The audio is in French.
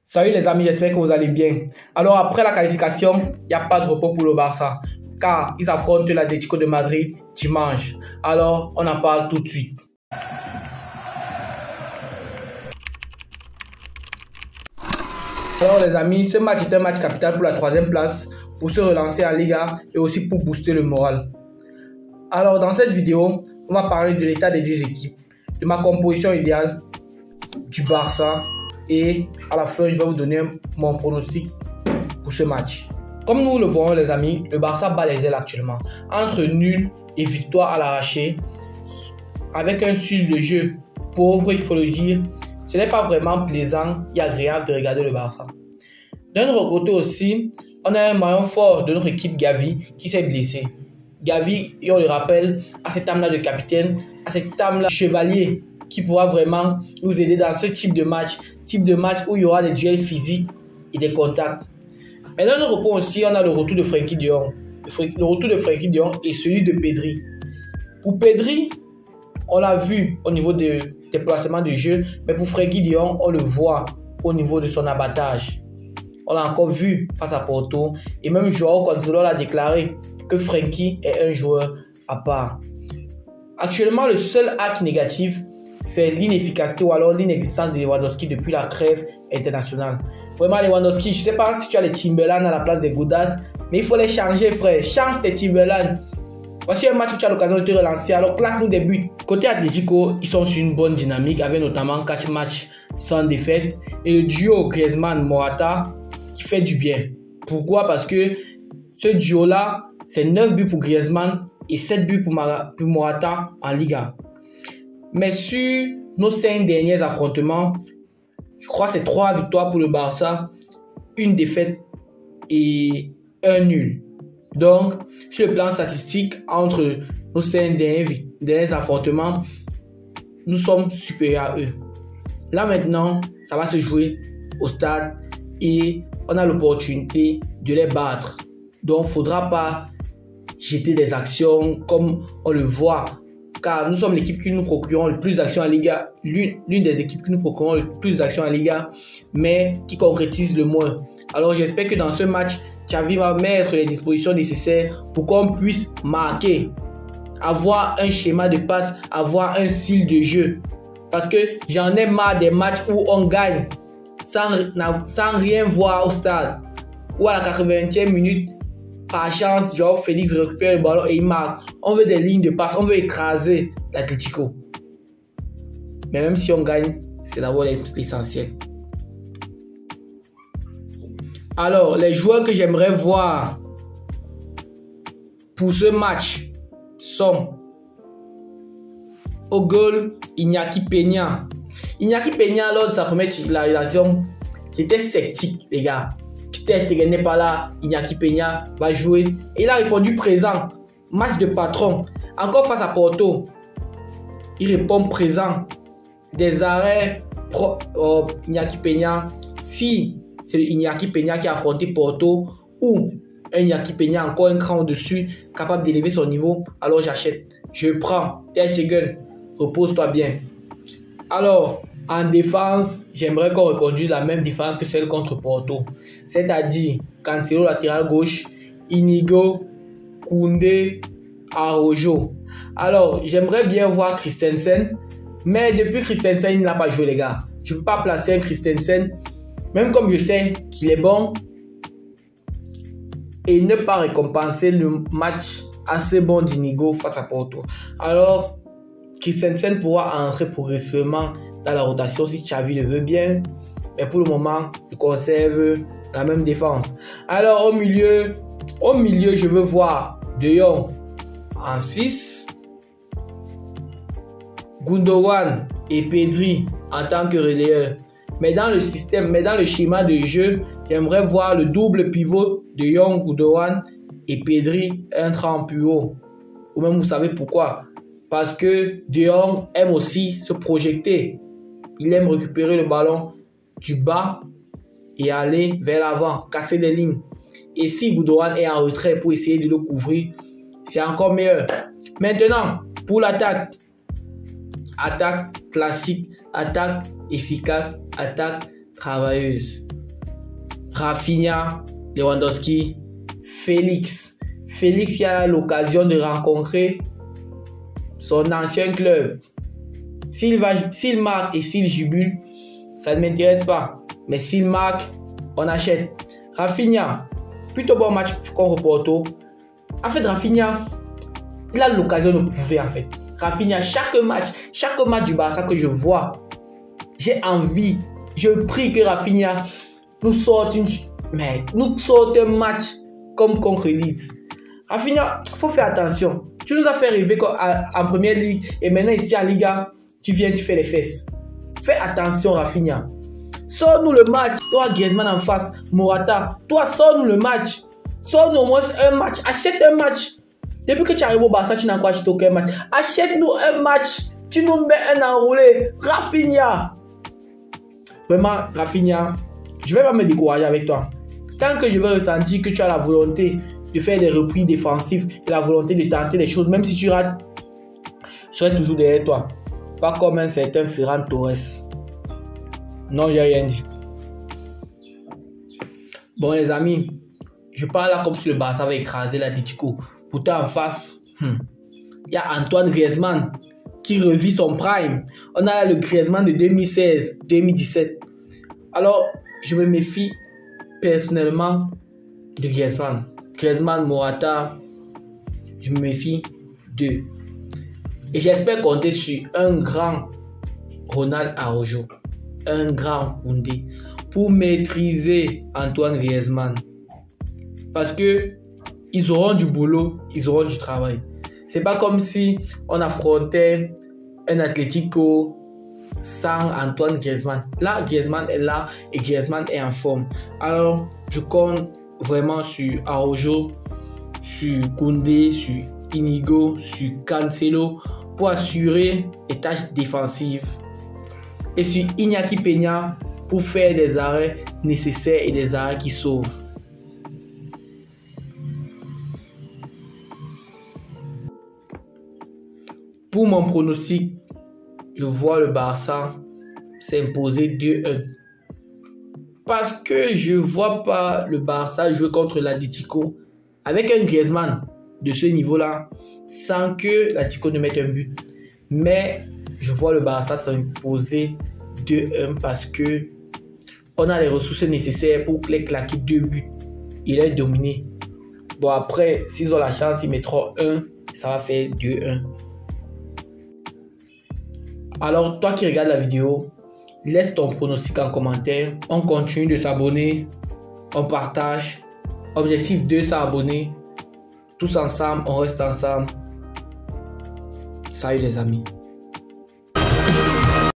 Salut les amis, j'espère que vous allez bien. Alors après la qualification, il n'y a pas de repos pour le Barça, car ils affrontent l'Atlético de Madrid dimanche. Alors on en parle tout de suite. Alors les amis, ce match est un match capital pour la troisième place, pour se relancer en Liga et aussi pour booster le moral. Alors dans cette vidéo, on va parler de l'état des deux équipes, de ma composition idéale du Barça et à la fin je vais vous donner mon pronostic pour ce match. Comme nous le voyons les amis, le Barça bat les ailes actuellement, entre nul et victoire à l'arraché, avec un style de jeu pauvre, il faut le dire. Ce n'est pas vraiment plaisant et agréable de regarder le Barça. D'un autre côté aussi, on a un maillon fort de notre équipe Gavi qui s'est blessé. Gavi, et on le rappelle, a cette âme-là de capitaine, a cette âme-là de chevalier qui pourra vraiment nous aider dans ce type de match où il y aura des duels physiques et des contacts. Mais dans notre point aussi, on a le retour de Frenkie de Jong. Le retour de Frenkie de Jong et celui de Pedri. Pour Pedri, on l'a vu au niveau des placements de jeu, mais pour Frenkie de Jong, on le voit au niveau de son abattage. On l'a encore vu face à Porto et même Joao Cancelo l'a déclaré que Frenkie est un joueur à part. Actuellement, le seul acte négatif, c'est l'inefficacité ou alors l'inexistence de Lewandowski depuis la trêve internationale. Vraiment, Lewandowski, je ne sais pas si tu as les Timberland à la place des Goudas, mais il faut les changer, frère. Change tes Timberland. Voici un match où tu as l'occasion de te relancer, alors claque-nous des buts. Côté Atlético, ils sont sur une bonne dynamique avec notamment 4 matchs sans défaite et le duo Griezmann-Morata qui fait du bien. Pourquoi? Parce que ce duo-là, c'est 9 buts pour Griezmann et 7 buts pour Morata en Liga. Mais sur nos 5 derniers affrontements, je crois que c'est 3 victoires pour le Barça, 1 défaite et 1 nul. Donc, sur le plan statistique, entre nos 5 derniers affrontements, nous sommes supérieurs à eux. Là maintenant, ça va se jouer au stade et on a l'opportunité de les battre. Donc, il ne faudra pas jeter des actions comme on le voit. Car nous sommes l'équipe qui nous procurons le plus d'actions en Liga, l'une des équipes qui nous procurons le plus d'actions en Liga, mais qui concrétise le moins. Alors j'espère que dans ce match, Xavi va mettre les dispositions nécessaires pour qu'on puisse marquer, avoir un schéma de passe, avoir un style de jeu. Parce que j'en ai marre des matchs où on gagne sans rien voir au stade. Ou à la 80e minute, par chance, Joao Félix récupère le ballon et il marque. On veut des lignes de passe, on veut écraser l'Atlético. Mais même si on gagne, c'est d'abord l'essentiel. Alors, les joueurs que j'aimerais voir pour ce match sont au goal, Iñaki Peña. Iñaki Peña, lors de sa première titularisation, j'étais sceptique, les gars. Test n'est pas là, Iñaki Peña va jouer. Et il a répondu présent. Match de patron. Encore face à Porto. Il répond présent. Des arrêts Iñaki Peña. Si c'est Iñaki Peña qui a affronté Porto ou un Iñaki Peña encore un cran au-dessus, capable d'élever son niveau, alors j'achète. Je prends. Ter Stegen, repose-toi bien. Alors, en défense, j'aimerais qu'on reconduise la même défense que celle contre Porto. C'est-à-dire Cancelo latéral gauche, Inigo, Koundé, Araujo. Alors, j'aimerais bien voir Christensen, mais depuis Christensen, il n'a pas joué les gars. Je ne peux pas placer un Christensen, même comme je sais qu'il est bon, et ne pas récompenser le match assez bon d'Inigo face à Porto. Alors, Christensen pourra entrer progressivement dans la rotation si Xavi le veut bien. Mais pour le moment, je conserve la même défense. Alors au milieu, je veux voir De Jong en 6. Gundogan et Pedri en tant que relayeur. Mais dans le système, dans le schéma de jeu, j'aimerais voir le double pivot De Jong, Gundogan et Pedri entrer en pivot. Ou même vous savez pourquoi? Parce que De Jong aime aussi se projeter. Il aime récupérer le ballon du bas et aller vers l'avant, casser des lignes. Et si Gundogan est en retrait pour essayer de le couvrir, c'est encore meilleur. Maintenant, pour l'attaque. Attaque classique, attaque efficace, attaque travailleuse. Rafinha, Lewandowski, Félix. Félix qui a l'occasion de rencontrer son ancien club. S'il marque et s'il jubile, ça ne m'intéresse pas. Mais s'il marque, on achète. Rafinha, plutôt bon match contre Porto. En fait, Rafinha, il a l'occasion de prouver en fait. Rafinha, chaque match du Barça que je vois, j'ai envie, je prie que Rafinha nous sorte un match comme contre Leeds. Rafinha, il faut faire attention. Tu nous as fait rêver en Première Ligue et maintenant ici en Liga, tu viens, tu fais les fesses. Fais attention Rafinha. Sors-nous le match. Toi Griezmann en face, Morata. Toi sors-nous le match. Sors-nous au moins un match. Achète un match. Depuis que tu arrives au Barça, tu n'as pas acheté aucun match. Achète-nous un match. Tu nous mets un enroulé. Rafinha. Vraiment, Rafinha, je ne vais pas me décourager avec toi. Tant que je vais ressentir que tu as la volonté de faire des repris défensifs et la volonté de tenter des choses, même si tu rates, je serai toujours derrière toi. Pas comme un certain Ferran Torres. Non, j'ai rien dit. Bon, les amis, je parle là comme si le Barça va écraser l'Atlético. Pourtant, en face, il y a Antoine Griezmann qui revit son prime. On a le Griezmann de 2016-2017. Alors, je me méfie personnellement de Griezmann. Griezmann, Morata, je me méfie d'eux. Et j'espère compter sur un grand Ronald Araujo, un grand Koundé pour maîtriser Antoine Griezmann. Parce que ils auront du boulot, ils auront du travail. C'est pas comme si on affrontait un Atlético sans Antoine Griezmann. Là, Griezmann est là et Griezmann est en forme. Alors, je compte vraiment sur Araujo, sur Koundé, sur Inigo, sur Cancelo pour assurer les tâches défensives. Et sur Iñaki Peña pour faire des arrêts nécessaires et des arrêts qui sauvent. Pour mon pronostic, je vois le Barça s'imposer 2-1. Parce que je ne vois pas le Barça jouer contre l'Atlético avec un Griezmann de ce niveau-là sans que l'Atlético ne mette un but. Mais je vois le Barça s'imposer 2-1 parce que on a les ressources nécessaires pour claquer 2 buts. Il est dominé. Bon, après, s'ils ont la chance, ils mettront 1. Ça va faire 2-1. Alors, toi qui regardes la vidéo, laisse ton pronostic en commentaire. On continue de s'abonner. On partage. Objectif 200 abonnés. Tous ensemble, on reste ensemble. Salut les amis.